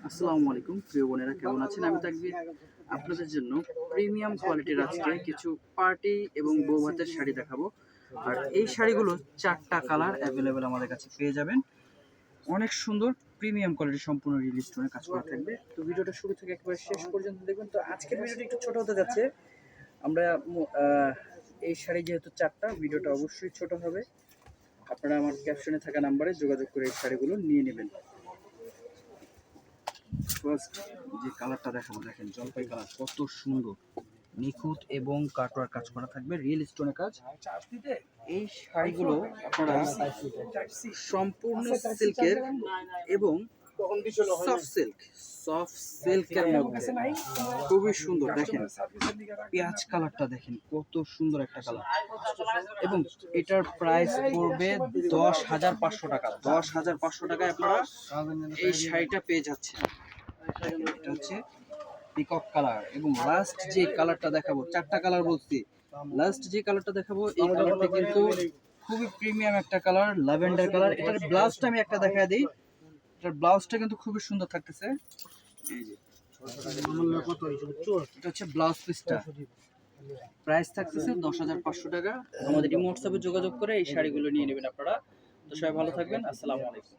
আসসালামু আলাইকুম প্রিয় বোনেরা, কেমন আছেন? আমি তাকবীর আপনাদের জন্য প্রিমিয়াম কোয়ালিটির আজকে কিছু পার্টি এবং বৌভাতের শাড়ি দেখাবো। আর এই শাড়িগুলো 4টা কালার অ্যাভেলেবেল আমাদের কাছে পেয়ে যাবেন। অনেক সুন্দর প্রিমিয়াম কোয়ালিটি, সম্পূর্ণ রিল স্টোনে কাজ করা থাকবে। তো ভিডিওটা শুরু থেকে একেবারে শেষ পর্যন্ত দেখবেন। তো আজকের ভিডিওটা একটু ছোট হতে যাচ্ছে। আমরা এই শাড়ি যেহেতু 4টা, ভিডিওটা অবশ্যই ছোট হবে। আপনারা আমার ক্যাপশনে থাকা নাম্বারে যোগাযোগ করে এই শাড়িগুলো নিয়ে নেবেন। ফার্স্ট যে কালারটা দেখাবো, দেখেন জলপাই কালার, কত সুন্দর, নিখুঁত এবং কাটওয়ার কাজ করা থাকবে, রিয়েল স্টোনের কাজ। এই শাড়িগুলো আপনারা সম্পূর্ণ সিল্কের এবং সফট সিল্কের মধ্যে খুবই সুন্দর। দেখেন পেঁয়াজ কালারটা, দেখেন কত সুন্দর একটা কালার, এবং এটার প্রাইস পড়বে 10,500 টাকা। 10,500 টাকায় আপনারা এই শাড়িটা পেয়ে যাচ্ছেন। এটা হচ্ছে পিকক কালার, এবং লাস্ট যে কালারটা দেখাবো, 4টা কালার বলছি, লাস্ট যে কালারটা দেখাবো এই কালারটা কিন্তু খুবই প্রিমিয়াম একটা কালার, ল্যাভেন্ডার কালার। এটার ব্লাউজটা আমি একটা দেখা দিই। এটার ব্লাউজটা কিন্তু খুবই সুন্দর থাকতেছে। এই যে এটা হচ্ছে ব্লাউজ পিসটা, প্রাইস থাকতেছে 10,500 টাকা। আমাদের হোয়াটসঅ্যাপে যোগাযোগ করে এই শাড়িগুলো নিয়ে নেবেন আপনারা। তো সবাই ভালো থাকবেন, আসসালামু আলাইকুম।